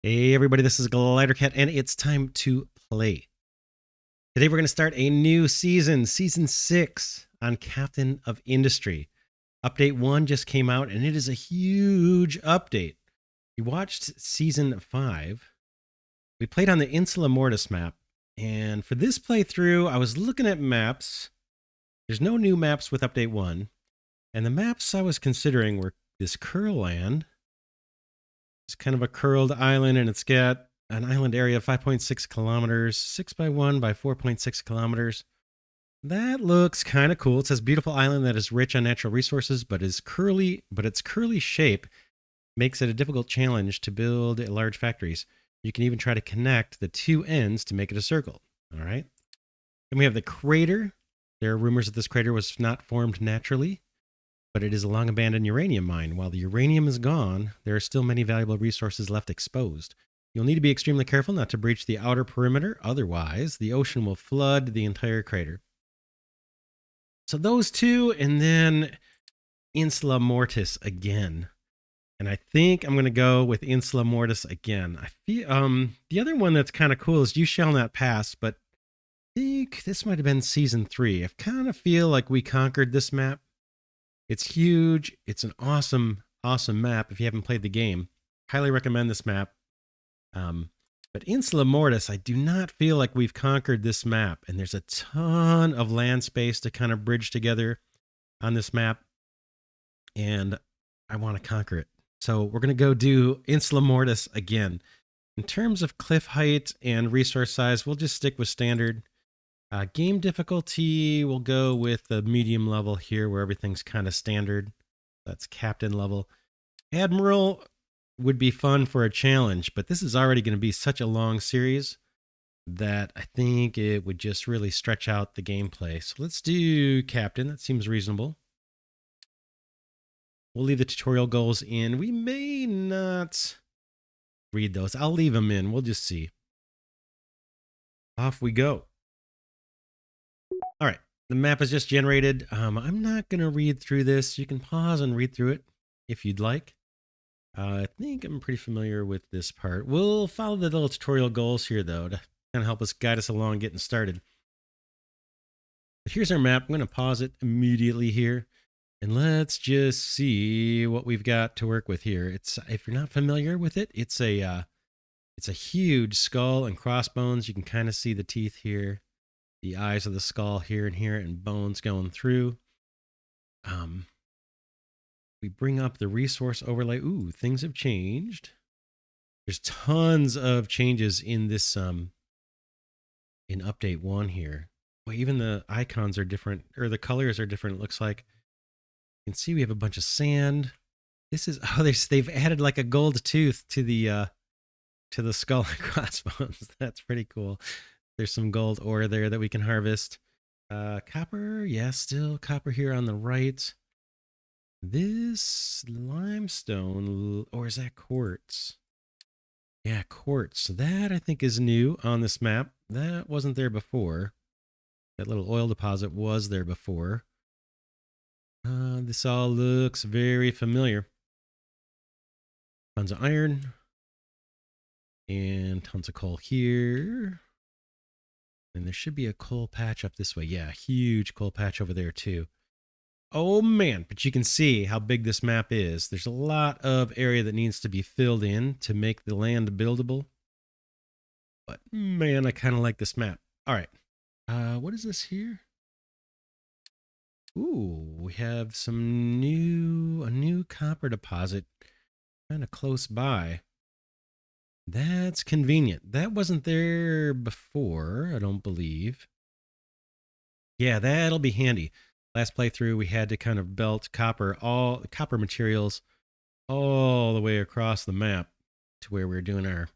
Hey everybody, this is Glidercat, and it's time to play. Today we're going to start a new season, Season 6, on Captain of Industry. Update 1 just came out, and it is a huge update. You watched Season 5. We played on the Insula Mortis map, and for this playthrough, I was looking at maps. There's no new maps with Update 1, and the maps I was considering were this Curl Land. It's kind of a curled island, and it's got an island area of 5.6 kilometers, 6 by 1 by 4.6 kilometers. That looks kind of cool. It says beautiful island that is rich on natural resources, but its curly shape makes it a difficult challenge to build large factories. You can even try to connect the two ends to make it a circle. All right. Then we have the crater. There are rumors that this crater was not formed naturally, but it is a long abandoned uranium mine. While the uranium is gone, there are still many valuable resources left exposed. You'll need to be extremely careful not to breach the outer perimeter, otherwise the ocean will flood the entire crater. So those two, and then Insula Mortis again. And I think I'm going to go with Insula Mortis again. I feel the other one that's kind of cool is You Shall Not Pass, but I think this might have been Season 3. I kind of feel like we conquered this map. It's huge. It's an awesome, awesome map. If you haven't played the game, highly recommend this map. But Insula Mortis, I do not feel like we've conquered this map. And there's a ton of land space to kind of bridge together on this map. And I want to conquer it. So we're going to go do Insula Mortis again. In terms of cliff height and resource size, we'll just stick with standard. Game difficulty, we'll go with the medium level here where everything's kind of standard. That's captain level. Admiral would be fun for a challenge, but this is already going to be such a long series that I think it would just really stretch out the gameplay. So let's do captain. That seems reasonable. We'll leave the tutorial goals in. We may not read those. I'll leave them in. We'll just see. Off we go. All right, the map is just generated. I'm not going to read through this. You can pause and read through it if you'd like. I think I'm pretty familiar with this part. We'll follow the little tutorial goals here, though, to kind of help us guide us along getting started. But here's our map. I'm going to pause it immediately here, and let's just see what we've got to work with here. It's, if you're not familiar with it, it's a huge skull and crossbones. You can kind of see the teeth here. The eyes of the skull here and here, and bones going through. We bring up the resource overlay. Ooh, things have changed. There's tons of changes in this in update 1 here. Well, even the icons are different, or the colors are different. It looks like you can see we have a bunch of sand. This is they've added like a gold tooth to the skull and crossbones. That's pretty cool. There's some gold ore there that we can harvest. Copper, yeah, still copper here on the right. This limestone, or is that quartz? Yeah, quartz. So that I think is new on this map. That wasn't there before. That little oil deposit was there before. This all looks very familiar. Tons of iron. And tons of coal here. And there should be a coal patch up this way. Yeah, huge coal patch over there too. Oh man, but you can see how big this map is. There's a lot of area that needs to be filled in to make the land buildable. But man, I kind of like this map. All right. What is this here? Ooh, we have a new copper deposit kind of close by. That's convenient. That wasn't there before, I don't believe. Yeah, that'll be handy. Last playthrough, we had to kind of belt copper materials all the way across the map to where we were doing our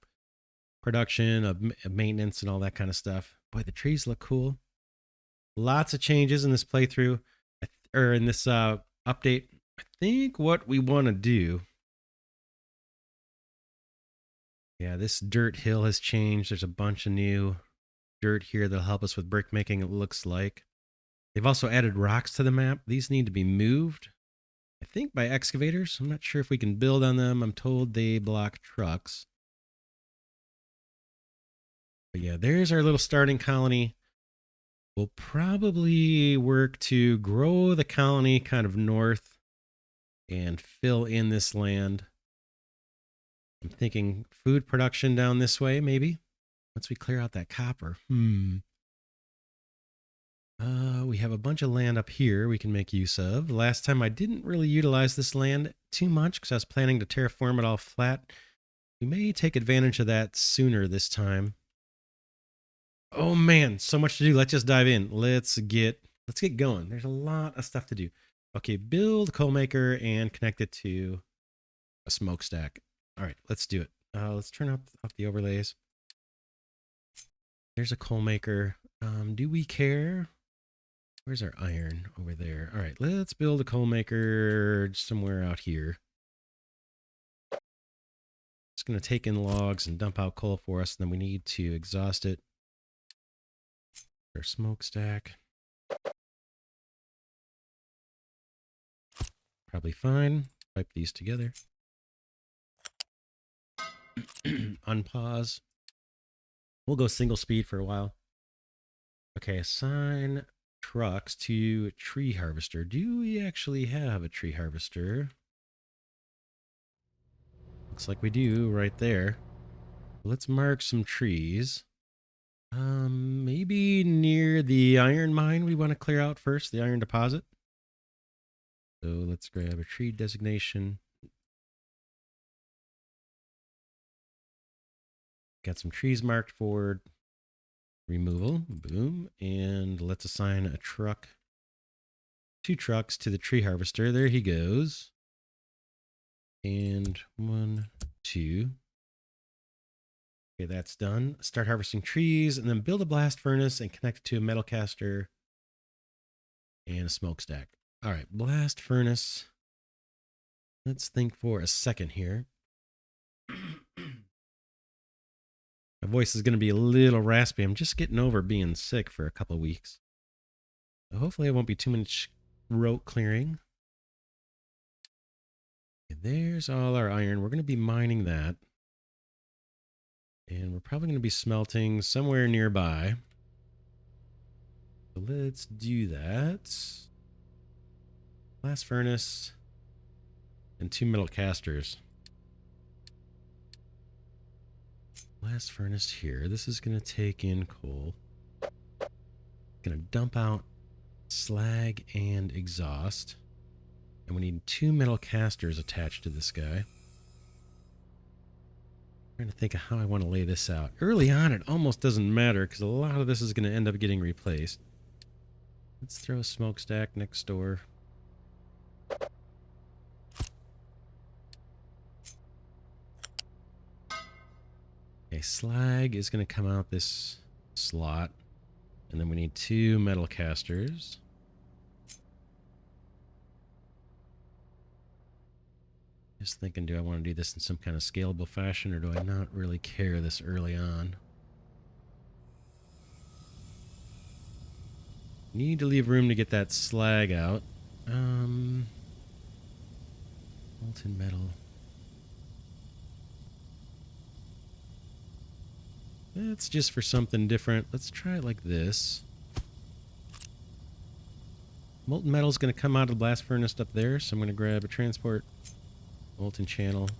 production of maintenance and all that kind of stuff. Boy, the trees look cool. Lots of changes in this playthrough, or in this update. I think what we want to do. Yeah, this dirt hill has changed. There's a bunch of new dirt here that'll help us with brick making, it looks like. They've also added rocks to the map. These need to be moved, I think, by excavators. I'm not sure if we can build on them. I'm told they block trucks. But yeah, there's our little starting colony. We'll probably work to grow the colony kind of north and fill in this land. I'm thinking food production down this way, maybe, once we clear out that copper. We have a bunch of land up here we can make use of. Last time I didn't really utilize this land too much because I was planning to terraform it all flat. We may take advantage of that sooner this time. Oh man, so much to do. Let's just dive in. Let's get going. There's a lot of stuff to do. Okay, build a coal maker and connect it to a smokestack. All right, let's do it. Let's turn off the overlays. There's a coal maker. Do we care? Where's our iron? Over there. All right, let's build a coal maker somewhere out here. It's going to take in logs and dump out coal for us, and then we need to exhaust it. Our smokestack. Probably fine. Pipe these together. Unpause. We'll go single speed for a while. Okay, assign trucks to tree harvester. Do we actually have a tree harvester? Looks like we do right there. Let's mark some trees. Maybe near the iron mine we want to clear out first, the iron deposit. So let's grab a tree designation. Got some trees marked for removal. Boom. And let's assign a truck. 2 trucks to the tree harvester. There he goes. And 1, 2. Okay, that's done. Start harvesting trees and then build a blast furnace and connect it to a metal caster and a smokestack. All right, blast furnace. Let's think for a second here. My voice is going to be a little raspy. I'm just getting over being sick for a couple of weeks. So hopefully it won't be too much throat clearing. Okay, there's all our iron. We're going to be mining that. And we're probably going to be smelting somewhere nearby. So let's do that. Blast furnace and 2 metal casters. Blast furnace here. This is going to take in coal. Going to dump out slag and exhaust. And we need 2 metal casters attached to this guy. I'm trying to think of how I want to lay this out. Early on, it almost doesn't matter because a lot of this is going to end up getting replaced. Let's throw a smokestack next door. Okay, slag is going to come out this slot. And then we need 2 metal casters. Just thinking, do I want to do this in some kind of scalable fashion or do I not really care this early on? Need to leave room to get that slag out. Molten metal. That's just for something different. Let's try it like this. Molten metal is going to come out of the blast furnace up there, so I'm going to grab a transport molten channel.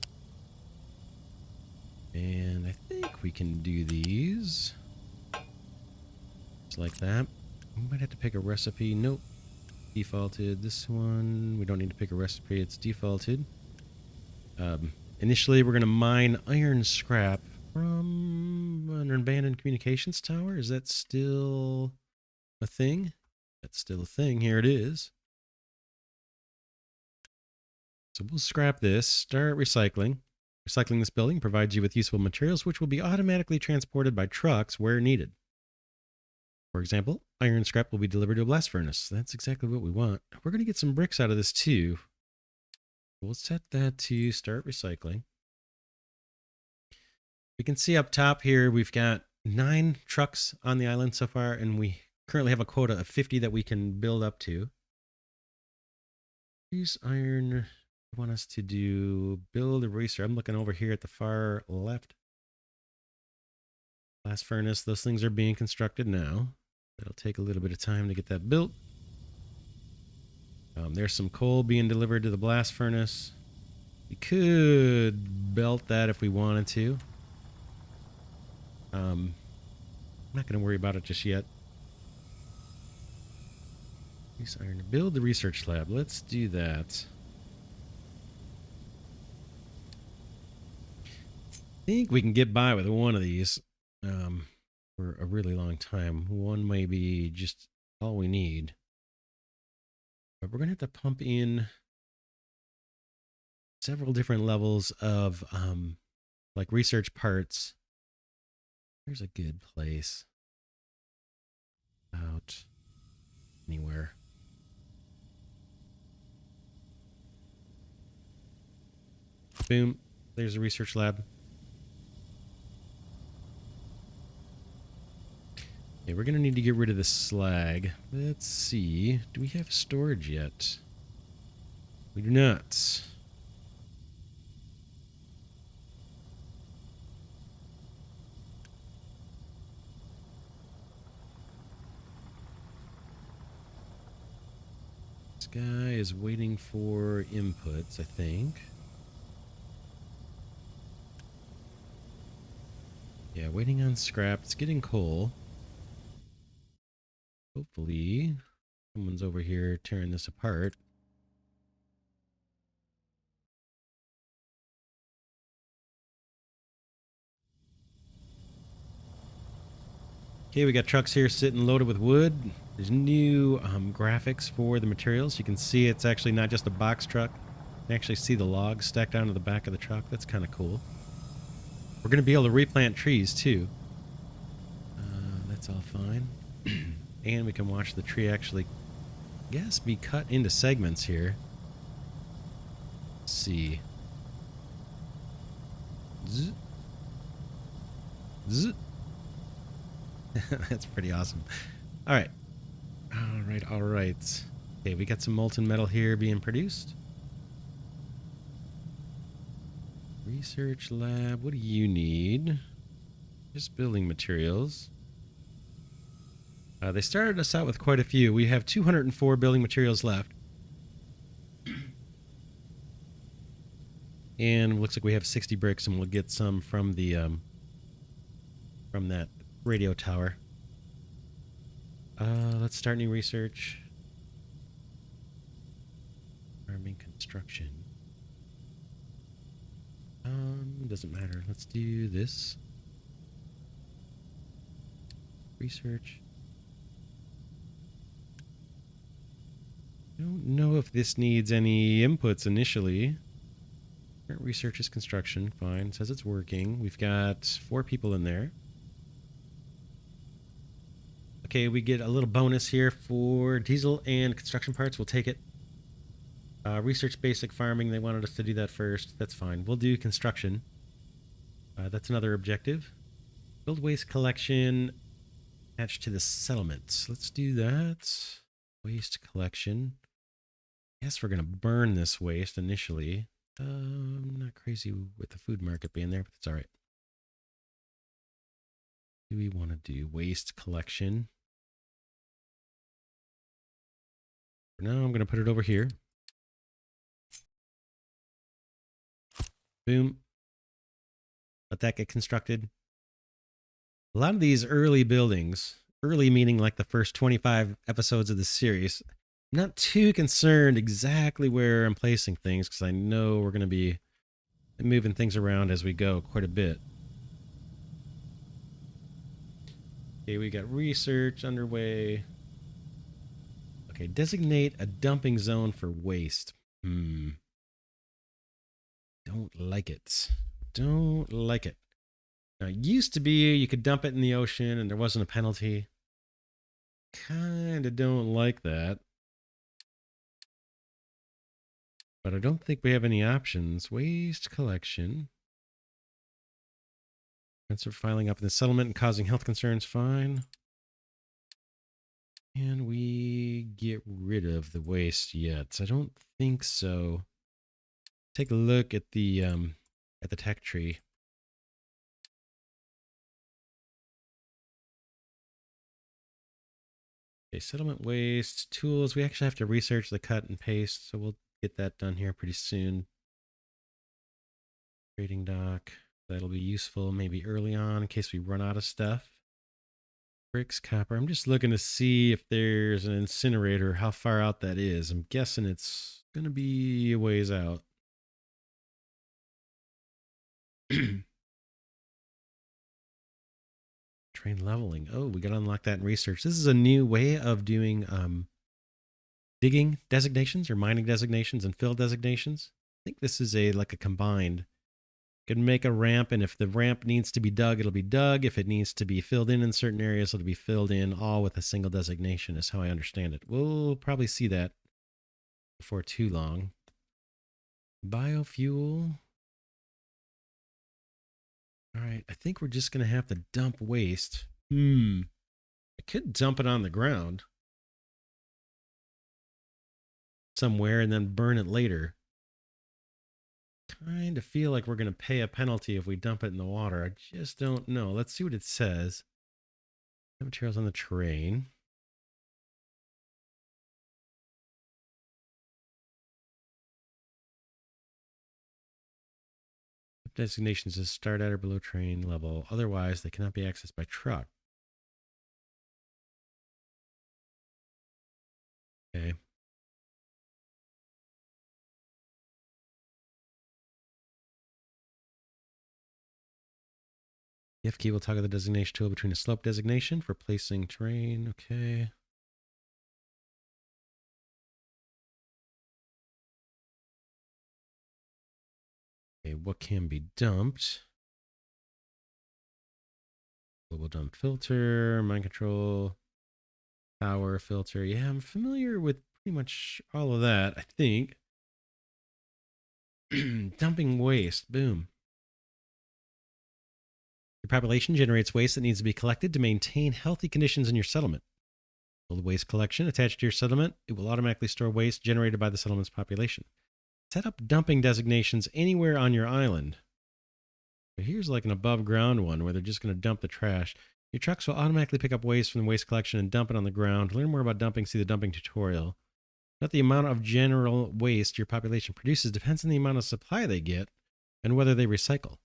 And I think we can do these. Just like that. We might have to pick a recipe. Nope. Defaulted. This one, we don't need to pick a recipe. It's defaulted. Initially, we're going to mine iron scrap from an abandoned communications tower. Is that still a thing? That's still a thing. Here it is. So we'll scrap this, start recycling. Recycling this building provides you with useful materials which will be automatically transported by trucks where needed. For example, iron scrap will be delivered to a blast furnace. That's exactly what we want. We're going to get some bricks out of this too. We'll set that to start recycling. We can see up top here we've got 9 trucks on the island so far, and we currently have a quota of 50 that we can build up to. Use iron. I want us to do build a racer. I'm looking over here at the far left. Blast furnace, those things are being constructed now. It'll take a little bit of time to get that built. There's some coal being delivered to the blast furnace. We could belt that if we wanted to. I'm not going to worry about it just yet. Use iron to build the research lab. Let's do that. I think we can get by with one of these for a really long time. One may be just all we need. But we're going to have to pump in several different levels of like research parts. There's a good place. About anywhere. Boom. There's a research lab. Okay, we're going to need to get rid of the slag. Let's see. Do we have storage yet? We do not. This guy is waiting for inputs, I think. Yeah, waiting on scrap. It's getting coal. Hopefully, someone's over here tearing this apart. Okay, we got trucks here sitting loaded with wood. There's new graphics for the materials. You can see it's actually not just a box truck. You can actually see the logs stacked down to the back of the truck. That's kind of cool. We're going to be able to replant trees, too. That's all fine. And we can watch the tree actually, I guess, be cut into segments here. Let's see. Zzz. Zzz. That's pretty awesome. All right. All right, all right. Okay, we got some molten metal here being produced. Research lab, what do you need? Just building materials. They started us out with quite a few. We have 204 building materials left. And looks like we have 60 bricks, and we'll get some from the from that radio tower. Let's start new research. Farming construction. Doesn't matter. Let's do this. Research. I don't know if this needs any inputs initially. Current research is construction. Fine. It says it's working. We've got 4 people in there. Okay, we get a little bonus here for diesel and construction parts. We'll take it. Research basic farming. They wanted us to do that first. That's fine. We'll do construction. That's another objective. Build waste collection attached to the settlement. Let's do that. Waste collection. Guess we're going to burn this waste initially. I'm not crazy with the food market being there, but that's all right. Do we want to do waste collection? For now, I'm going to put it over here. Boom. Let that get constructed. A lot of these early buildings, early meaning like the first 25 episodes of this series, I'm not too concerned exactly where I'm placing things because I know we're going to be moving things around as we go quite a bit. Okay, we got research underway. Okay, designate a dumping zone for waste. Don't like it. Don't like it. Now, it used to be you could dump it in the ocean and there wasn't a penalty. Kinda don't like that. But I don't think we have any options. Waste collection. Answer filing up in the settlement and causing health concerns. Fine. Can we get rid of the waste yet? I don't think so. Take a look at the tech tree. settlement waste, tools. We actually have to research the cut and paste, so we'll get that done here pretty soon. Trading dock. That'll be useful maybe early on in case we run out of stuff. Bricks, copper. I'm just looking to see if there's an incinerator, how far out that is. I'm guessing it's going to be a ways out. Train leveling. Oh, we got to unlock that in research. This is a new way of doing digging designations or mining designations and fill designations. I think this is like a combined. You can make a ramp, and if the ramp needs to be dug, it'll be dug. If it needs to be filled in certain areas, it'll be filled in, all with a single designation is how I understand it. We'll probably see that before too long. Biofuel. All right, I think we're just going to have to dump waste. I could dump it on the ground somewhere and then burn it later. Kind of feel like we're going to pay a penalty if we dump it in the water. I just don't know. Let's see what it says. Materials on the train. Designations to start at or below train level. Otherwise, they cannot be accessed by truck. Okay. The F key will toggle the designation tool between a slope designation for placing terrain. Okay. Okay, what can be dumped? Global dump filter, mind control, power filter. Yeah, I'm familiar with pretty much all of that, I think. Dumping waste. Boom. Your population generates waste that needs to be collected to maintain healthy conditions in your settlement. Build a waste collection attached to your settlement. It will automatically store waste generated by the settlement's population. Set up dumping designations anywhere on your island. But here's like an above ground one where they're just going to dump the trash. Your trucks will automatically pick up waste from the waste collection and dump it on the ground. To learn more about dumping, see the dumping tutorial. Not the amount of general waste your population produces depends on the amount of supply they get and whether they recycle.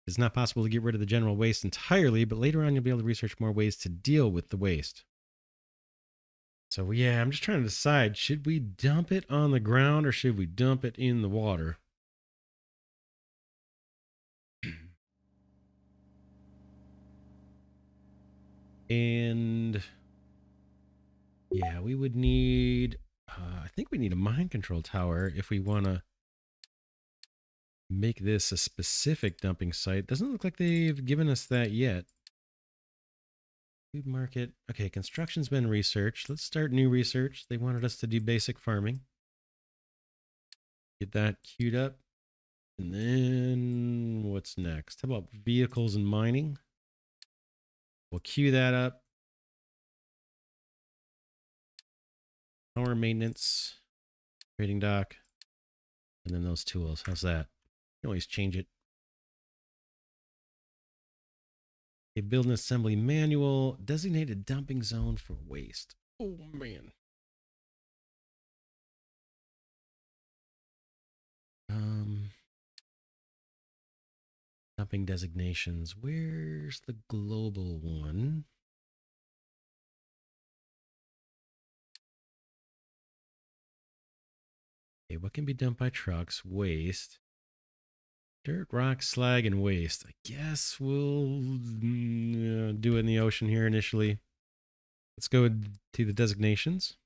It's not possible to get rid of the general waste entirely, but later on you'll be able to research more ways to deal with the waste. So yeah, I'm just trying to decide, should we dump it on the ground or should we dump it in the water? And yeah, we would need, I think we need a mind control tower if we want to make this a specific dumping site. Doesn't look like they've given us that yet. Food market. Okay, construction's been researched. Let's start new research. They wanted us to do basic farming. Get that queued up. And then what's next? How about vehicles and mining? We'll queue that up. Power maintenance, trading dock, and then those tools. How's that? You can always change it. A build and assembly manual, designated dumping zone for waste. Oh man. Dumping designations. Where's the global one? Okay, what can be dumped by trucks? Waste. Dirt, rock, slag, and waste. I guess we'll do it in the ocean here initially. Let's go to the designations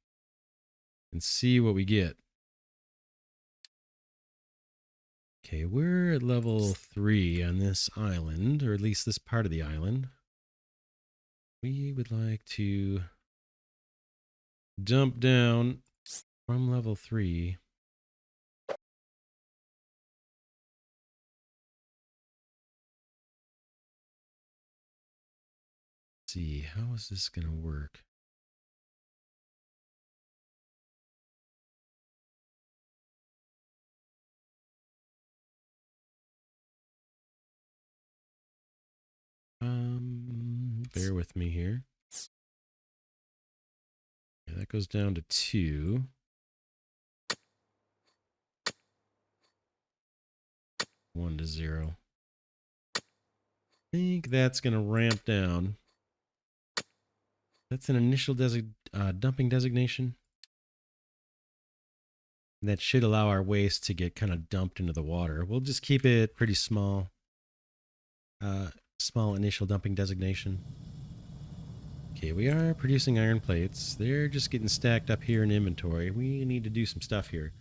and see what we get. Okay, we're at level 3 on this island, or at least this part of the island. We would like to dump down from level 3. Let's see, how is this going to work? Bear with me here. Okay, that goes down to 2. 1 to 0. I think that's going to ramp down. That's an initial dumping designation. And that should allow our waste to get kind of dumped into the water. We'll just keep it pretty small. Small initial dumping designation. Okay, we are producing iron plates. They're just getting stacked up here in inventory. We need to do some stuff here.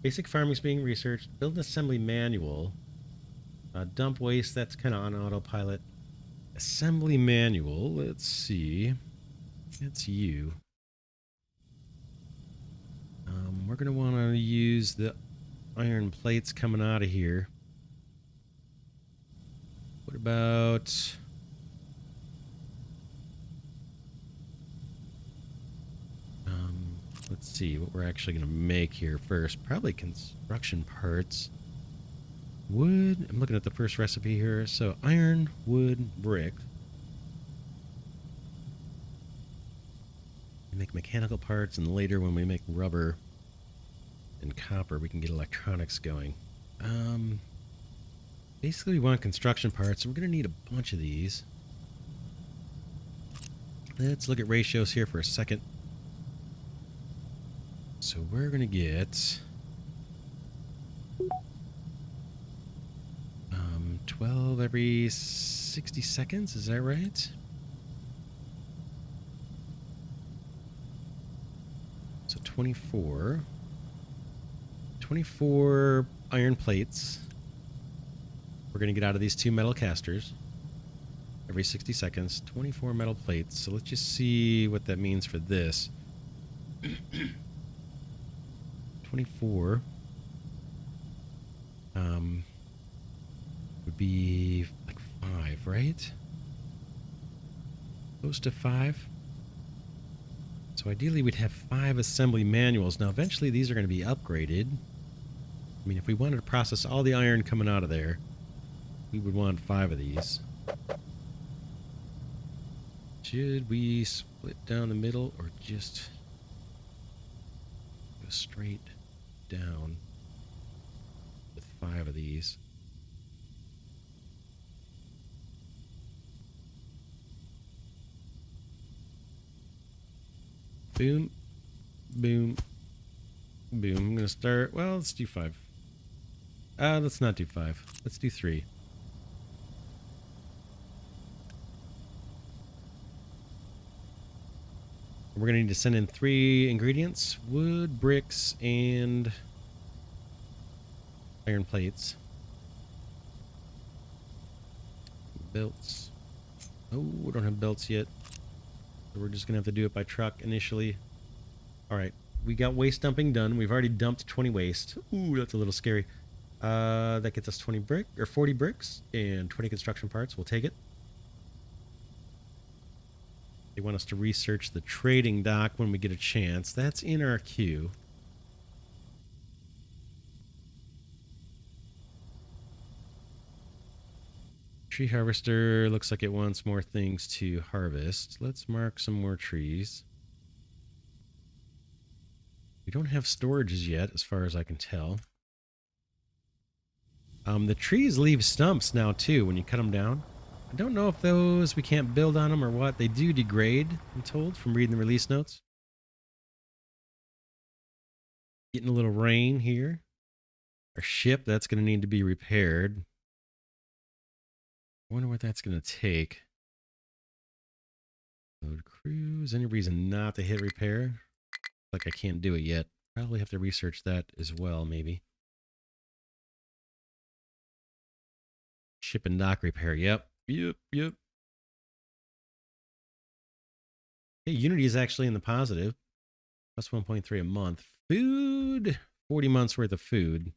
Basic farming is being researched. Build an assembly manual. Dump waste, that's kind of on autopilot. Assembly manual, let's see. That's you. We're going to want to use the iron plates coming out of here. What about... let's see what we're actually going to make here first. Probably construction parts. Wood. I'm looking at the first recipe here. So iron, wood, brick. We make mechanical parts, and later when we make rubber and copper, we can get electronics going. Basically, we want construction parts, so we're going to need a bunch of these. Let's look at ratios here for a second. So we're going to get 12 every 60 seconds, is that right? So 24 iron plates we're going to get out of these 2 metal casters every 60 seconds. 24 metal plates. So let's just see what that means for this. 24 would be like 5, right? Close to 5. So ideally we'd have 5 assembly manuals. Now eventually these are going to be upgraded. I mean, if we wanted to process all the iron coming out of there, we would want 5 of these. Should we split down the middle or just go straight down with 5 of these? Boom, boom, boom. I'm going to start. Well, let's do 5. Let's not do 5. Let's do 3. We're going to need to send in 3 ingredients: wood, bricks, and iron plates. Belts. Oh, we don't have belts yet. So we're just going to have to do it by truck initially. All right. We got waste dumping done. We've already dumped 20 waste. Ooh, that's a little scary. That gets us 40 bricks and 20 construction parts. We'll take it. They want us to research the trading dock when we get a chance. That's in our queue. Tree harvester looks like it wants more things to harvest. Let's mark some more trees. We don't have storages yet, as far as I can tell. The trees leave stumps now, too, when you cut them down. I don't know if those, we can't build on them or what. They do degrade, I'm told, from reading the release notes. Getting a little rain here. Our ship, that's going to need to be repaired. I wonder what that's going to take. Load cruise. Any reason not to hit repair? Like I can't do it yet. Probably have to research that as well, maybe. Ship and dock repair. Yep. Okay, Unity is actually in the positive. Plus 1.3 a month. Food. 40 months worth of food.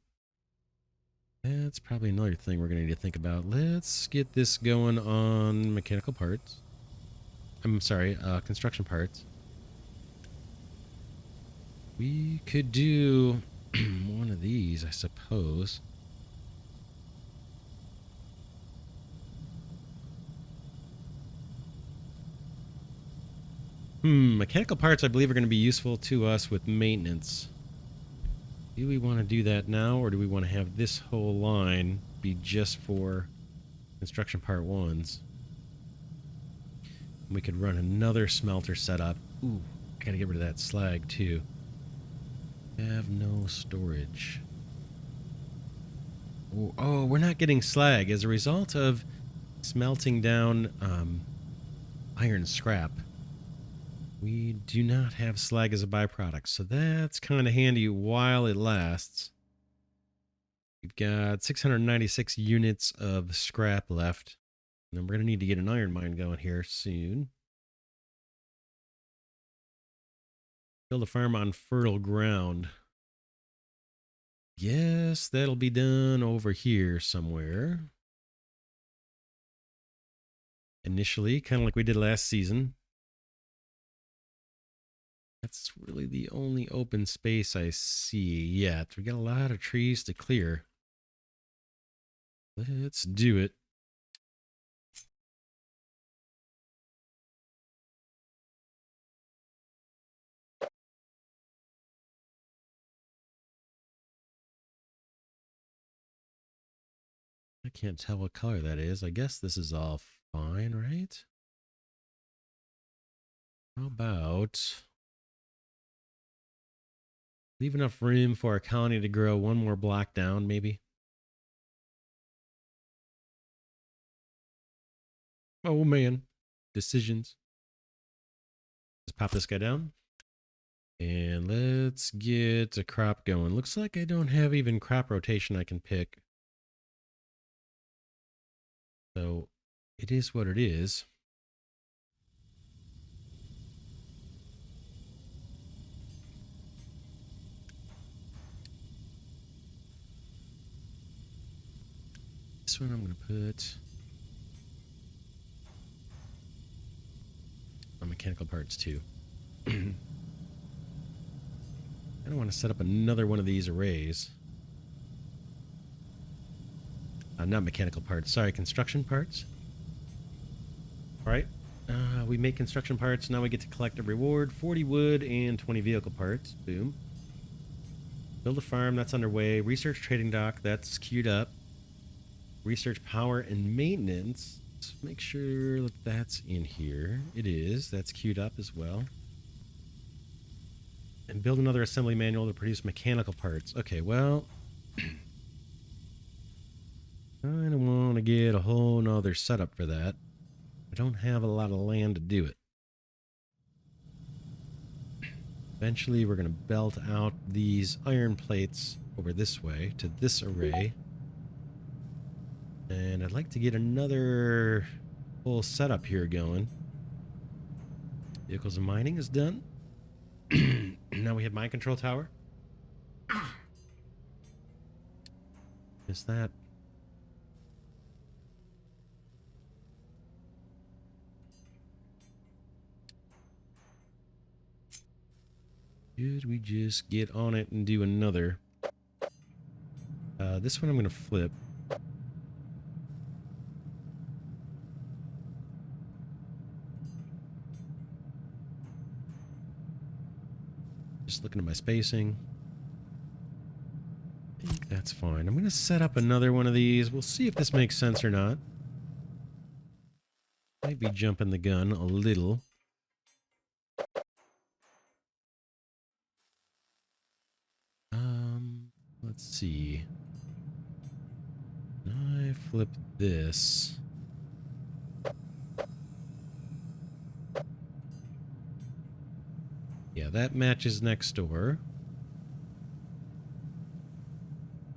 That's probably another thing we're going to need to think about. Let's get this going on mechanical parts. I'm sorry, construction parts. We could do one of these, I suppose. Mechanical parts I believe are going to be useful to us with maintenance. Do we want to do that now, or do we want to have this whole line be just for construction part ones? We could run another smelter setup. Ooh, gotta get rid of that slag too. Have no storage. Oh, we're not getting slag as a result of smelting down iron scrap. We do not have slag as a byproduct, so that's kind of handy while it lasts. We've got 696 units of scrap left, and we're going to need to get an iron mine going here soon. Build a farm on fertile ground. Yes, that'll be done over here somewhere. Initially, kind of like we did last season. That's really the only open space I see yet. We got a lot of trees to clear. Let's do it. I can't tell what color that is. I guess this is all fine, right? How about leave enough room for our colony to grow one more block down, maybe? Oh man, decisions. Let's pop this guy down. And let's get a crop going. Looks like I don't have even crop rotation I can pick. So it is what it is. This one I'm going to put on mechanical parts too. I don't want to set up another one of these arrays. Not mechanical parts. Sorry, construction parts. All right. We make construction parts. Now we get to collect a reward. 40 wood and 20 vehicle parts. Boom. Build a farm. That's underway. Research trading dock. That's queued up. Research power and maintenance. Let's make sure that that's in here. It is. That's queued up as well. And build another assembly manual to produce mechanical parts. Okay, well... I don't want to get a whole nother setup for that. I don't have a lot of land to do it. Eventually, we're going to belt out these iron plates over this way to this array. And I'd like to get another full setup here going. Vehicles and mining is done. Now we have mine control tower. Is that... Should we just get on it and do another? This one I'm going to flip. Just looking at my spacing. I think that's fine. I'm going to set up another one of these. We'll see if this makes sense or not. Might be jumping the gun a little. Let's see. I flip this. Yeah, that matches next door.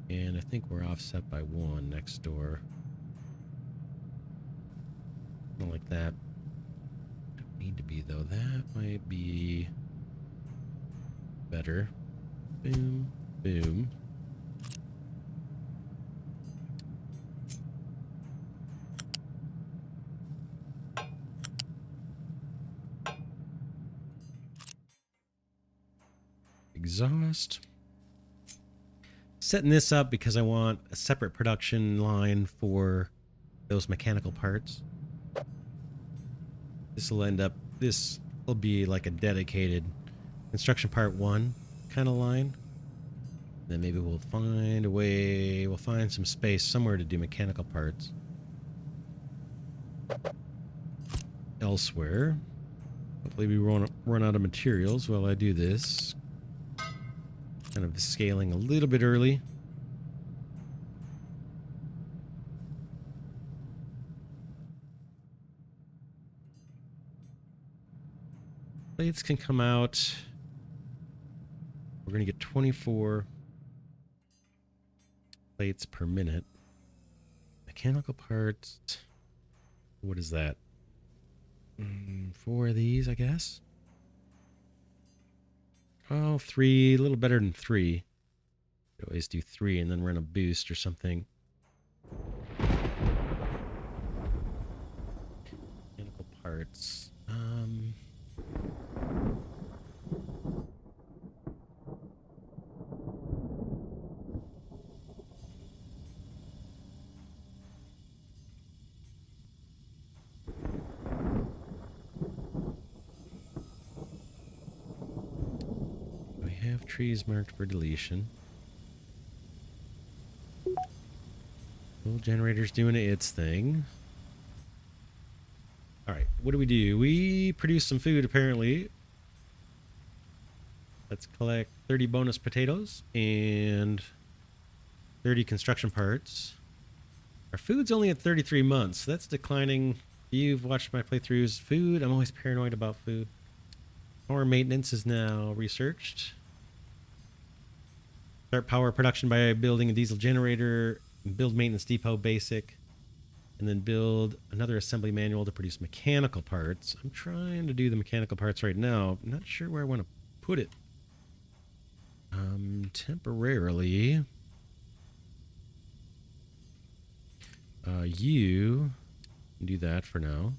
And I think we're offset by 1 next door. Not like that. Don't need to be though. That might be better. Boom, boom. Exhaust. Setting this up because I want a separate production line for those mechanical parts. This will end up, this will be like a dedicated construction part 1 kind of line. Then maybe we'll find a way, we'll find some space somewhere to do mechanical parts elsewhere. Hopefully we won't run out of materials while I do this. Kind of scaling a little bit early. Plates can come out. We're going to get 24 plates per minute. Mechanical parts. What is that? 4 of these, I guess. Oh, 3. A little better than 3. Could always do 3 and then run a boost or something. Mechanical parts. We have trees marked for deletion. Little generator's doing its thing. Alright, what do? We produce some food, apparently. Let's collect 30 bonus potatoes and 30 construction parts. Our food's only at 33 months. So that's declining. You've watched my playthroughs. Food, I'm always paranoid about food. Power maintenance is now researched. Start power production by building a diesel generator. Build maintenance depot basic. And then build another assembly manual to produce mechanical parts. I'm trying to do the mechanical parts right now. I'm not sure where I want to put it. Temporarily. You can do that for now.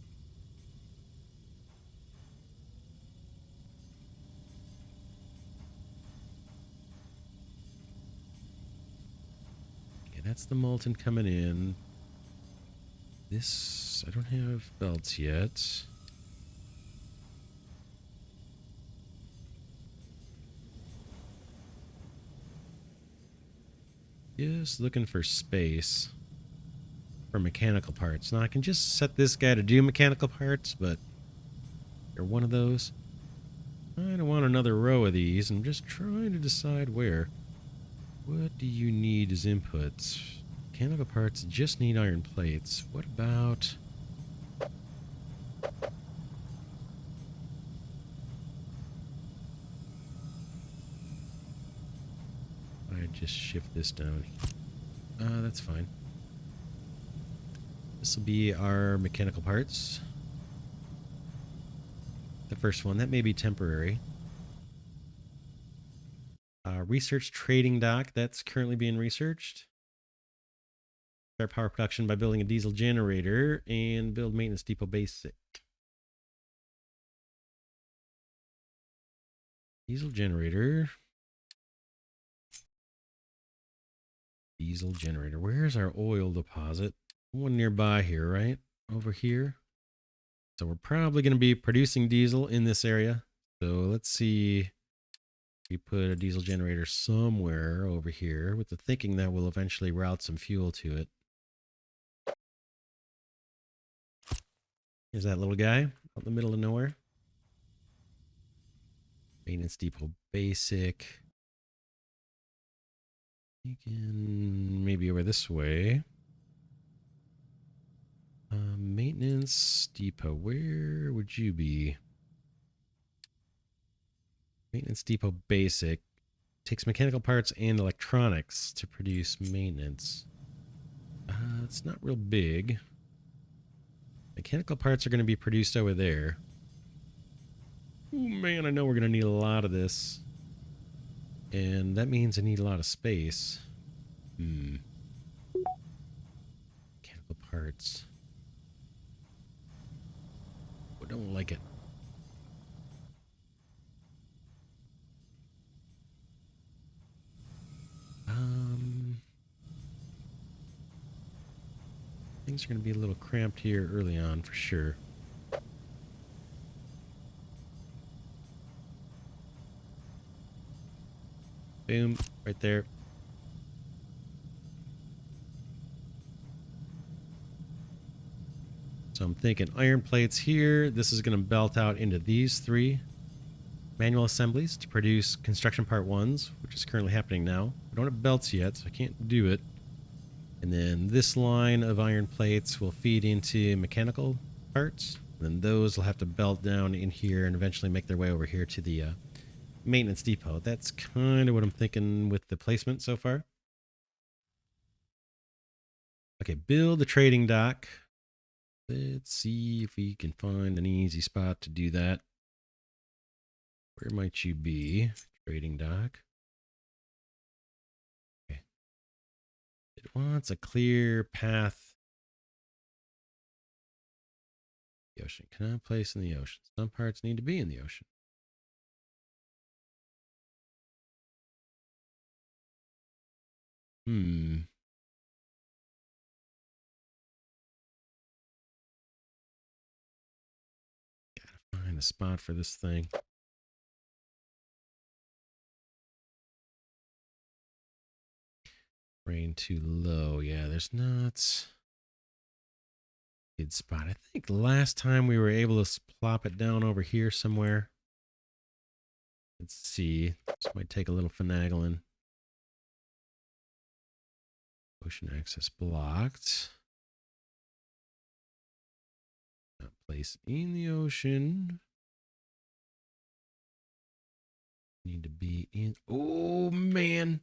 Okay, that's the molten coming in. This, I don't have belts yet. Just looking for space for mechanical parts. Now I can just set this guy to do mechanical parts, but you're one of those. I don't want another row of these. I'm just trying to decide where. What do you need as inputs? Mechanical parts just need iron plates. What about... I just shift this down. That's fine. This will be our mechanical parts. The first one, that may be temporary. Research trading dock, that's currently being researched. Start power production by building a diesel generator and build maintenance depot basic. Diesel generator. Diesel generator. Where's our oil deposit? One nearby here, right? Over here. So we're probably going to be producing diesel in this area. So let's see. We put a diesel generator somewhere over here with the thinking that we'll eventually route some fuel to it. Here's that little guy out in the middle of nowhere. Maintenance depot basic. You can maybe over this way. Maintenance depot, where would you be? Maintenance depot basic. Takes mechanical parts and electronics to produce maintenance. It's not real big. Mechanical parts are going to be produced over there. Ooh, man, I know we're going to need a lot of this. And that means I need a lot of space. Mechanical parts. I don't like it. Things are going to be a little cramped here early on for sure. Boom, right there. So I'm thinking iron plates here. This is going to belt out into these 3 manual assemblies to produce construction part 1s, which is currently happening now. I don't have belts yet, so I can't do it. And then this line of iron plates will feed into mechanical parts. And then those will have to belt down in here and eventually make their way over here to the maintenance depot. That's kind of what I'm thinking with the placement so far. Okay, build the trading dock. Let's see if we can find an easy spot to do that. Where might you be? Trading dock. Okay. It wants a clear path. The ocean. Cannot place in the ocean. Some parts need to be in the ocean. Gotta find a spot for this thing. Rain too low. Yeah, there's not a good spot. I think last time we were able to plop it down over here somewhere. Let's see. This might take a little finagling. Ocean access blocked. Not place in the ocean. Need to be in. Oh, man.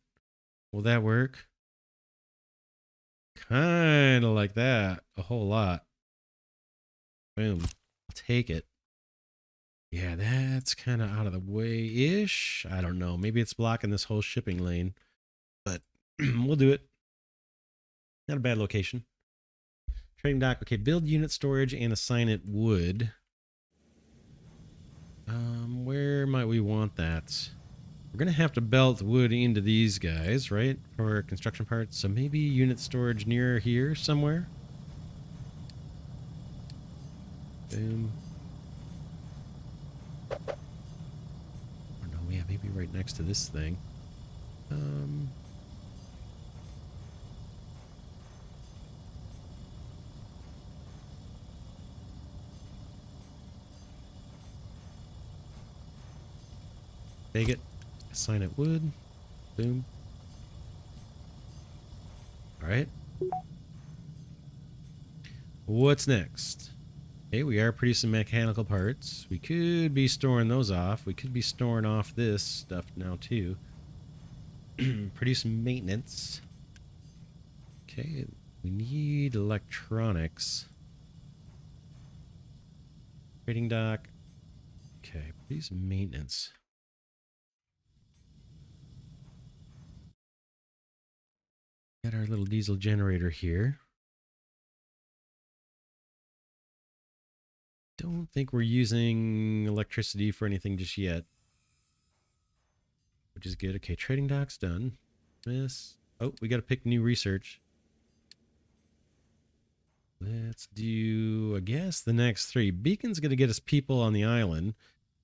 Will that work? Kind of like that. A whole lot. Boom. I'll take it. Yeah, that's kind of out of the way-ish. I don't know. Maybe it's blocking this whole shipping lane. But we'll do it. Not a bad location. Trading dock. Okay, build unit storage and assign it wood. Where might we want that? We're going to have to belt wood into these guys, right? For construction parts. So maybe unit storage near here somewhere. Boom. Or no, yeah, maybe right next to this thing. Take it. Assign it wood. Boom. Alright. What's next? Okay, we are producing mechanical parts. We could be storing those off. We could be storing off this stuff now too. Produce maintenance. Okay, we need electronics. Trading dock. Okay, produce maintenance. Got our little diesel generator here. Don't think we're using electricity for anything just yet, which is good. Okay, trading dock's done. This. Oh, we got to pick new research. Let's do, I guess, the next 3. Beacon's going to get us people on the island.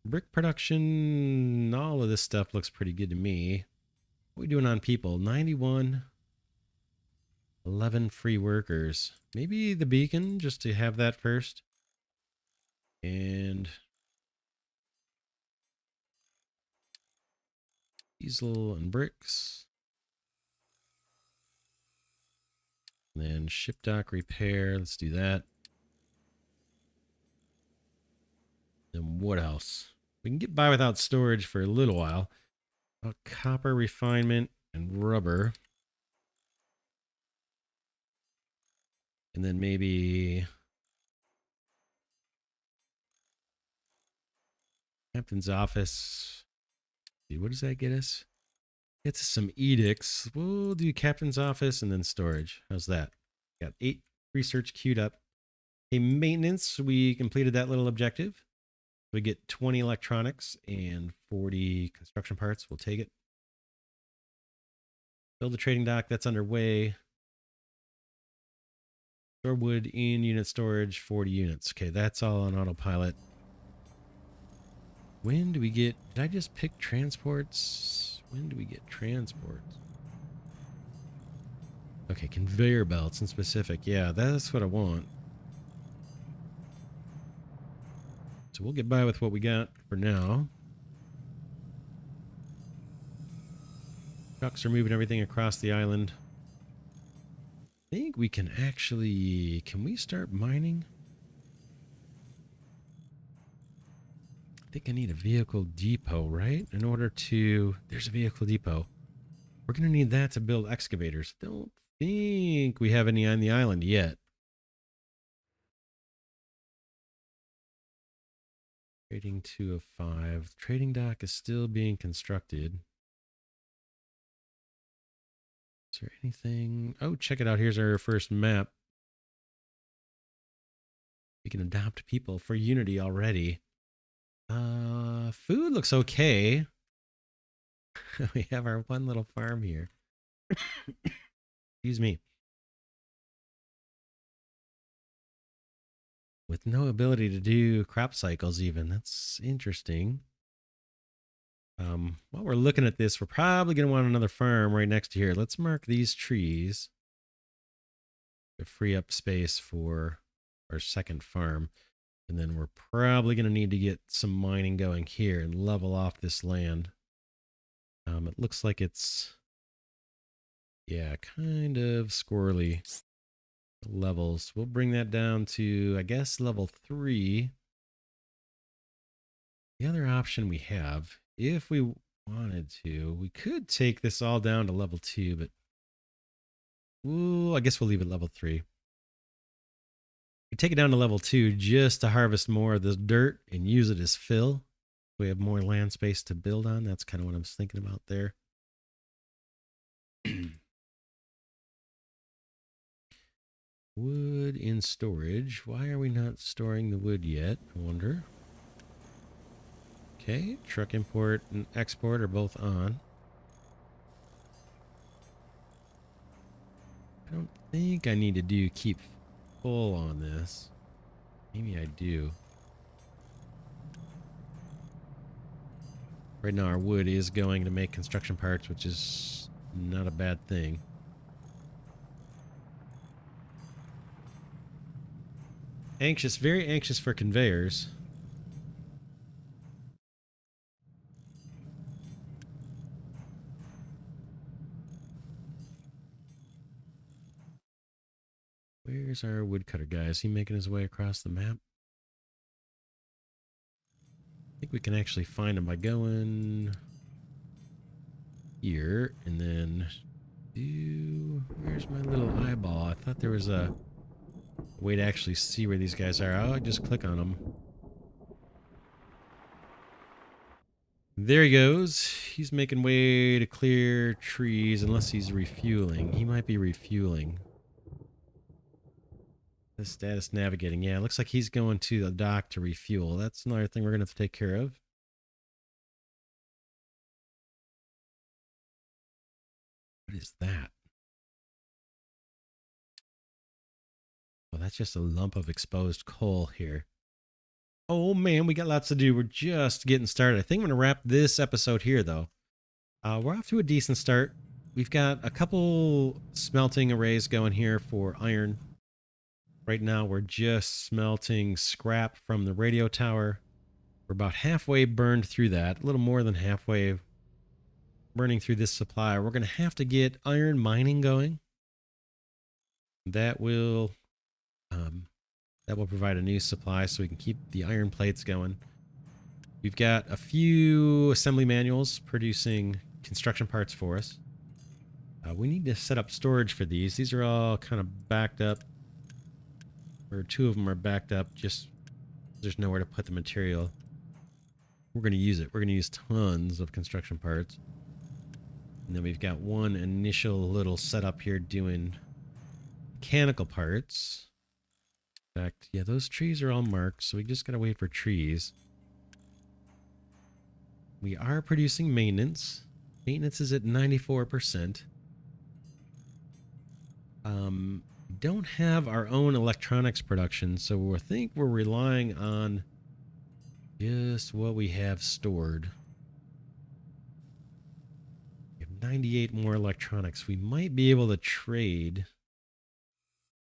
Brick production, all of this stuff looks pretty good to me. What are we doing on people? 91. 11 free workers. Maybe the beacon, just to have that first. And diesel and bricks. And then ship dock repair. Let's do that. Then what else? We can get by without storage for a little while. Copper refinement and rubber. And then maybe captain's office. See, what does that get us? Gets us some edicts. We'll do captain's office and then storage. How's that? Got 8 research queued up. A maintenance. We completed that little objective. We get 20 electronics and 40 construction parts. We'll take it. Build the trading dock. That's underway. Store wood in unit storage, 40 units. Okay, that's all on autopilot. When do we get... Did I just pick transports? When do we get transports? Okay, conveyor belts in specific. Yeah, that's what I want. So we'll get by with what we got for now. Trucks are moving everything across the island. I think we can actually... Can we start mining? I think I need a vehicle depot, right? In order to... There's a vehicle depot. We're going to need that to build excavators. Don't think we have any on the island yet. Trading 2 of 5. Trading dock is still being constructed. Is there anything? Oh, check it out. Here's our first map. We can adopt people for Unity already. Food looks okay. We have our one little farm here. Excuse me. With no ability to do crop cycles even. That's interesting. While we're looking at this, we're probably going to want another farm right next to here. Let's mark these trees to free up space for our second farm. And then we're probably going to need to get some mining going here and level off this land. It looks like it's, yeah, kind of squirrely levels. We'll bring that down to, I guess, level 3. The other option we have, if we wanted to, we could take this all down to level 2, but I guess we'll leave it level 3. We take it down to level 2 just to harvest more of this dirt and use it as fill. We have more land space to build on. That's kind of what I was thinking about there. Wood in storage. Why are we not storing the wood yet? I wonder. Okay, truck import and export are both on. I don't think I need to do keep full on this. Maybe I do. Right now our wood is going to make construction parts, which is not a bad thing. Anxious, very anxious for conveyors. Where's our woodcutter guy? Is he making his way across the map? I think we can actually find him by going here and then where's my little eyeball? I thought there was a way to actually see where these guys are. I'll just click on them. There he goes. He's making way to clear trees unless he's refueling. He might be refueling. The status navigating. Yeah, it looks like he's going to the dock to refuel. That's another thing we're going to have to take care of. What is that? Well, that's just a lump of exposed coal here. Oh man, we got lots to do. We're just getting started. I think I'm going to wrap this episode here, though. We're off to a decent start. We've got a couple smelting arrays going here for iron. Right now, we're just smelting scrap from the radio tower. We're about halfway burned through that, a little more than halfway burning through this supply. We're going to have to get iron mining going. That will provide a new supply so we can keep the iron plates going. We've got a few assembly manuals producing construction parts for us. We need to set up storage for these. These are all kind of backed up. Or 2 of them are backed up, just there's nowhere to put the material. We're going to use it. We're going to use tons of construction parts. And then we've got one initial little setup here doing mechanical parts. In fact, yeah, those trees are all marked, so we just got to wait for trees. We are producing maintenance. Maintenance is at 94%. Don't have our own electronics production, so I think we're relying on just what we have stored. 98 more electronics. We might be able to trade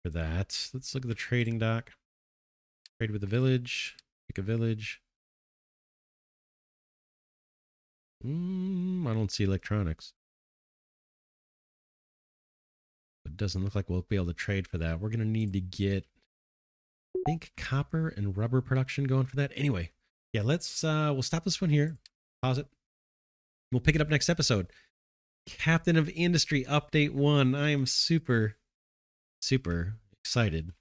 for that. Let's look at the trading dock. Trade with the village. Pick a village. I don't see electronics. It doesn't look like we'll be able to trade for that. We're going to need to get, I think, copper and rubber production going for that. Anyway, yeah, let's, we'll stop this one here. Pause it. We'll pick it up next episode. Captain of Industry Update 1. I am super excited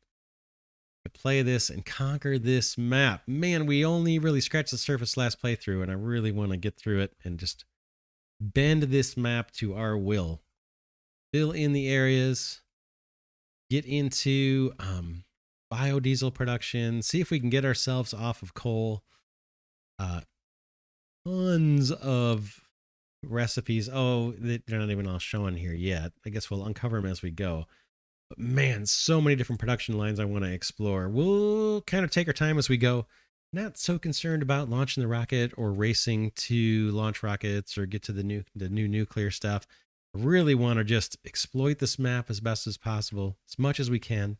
to play this and conquer this map. Man, we only really scratched the surface last playthrough, and I really want to get through it and just bend this map to our will. Fill in the areas, get into biodiesel production, see if we can get ourselves off of coal. Tons of recipes. Oh, they're not even all showing here yet. I guess we'll uncover them as we go. But man, so many different production lines I want to explore. We'll kind of take our time as we go. Not so concerned about launching the rocket or racing to launch rockets or get to the new nuclear stuff. I really want to just exploit this map as best as possible, as much as we can,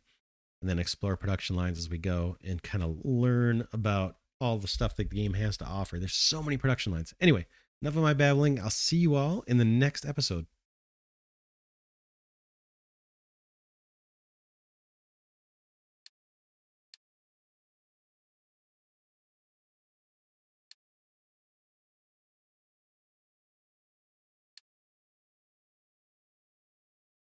and then explore production lines as we go and kind of learn about all the stuff that the game has to offer. There's so many production lines. Anyway, enough of my babbling. I'll see you all in the next episode.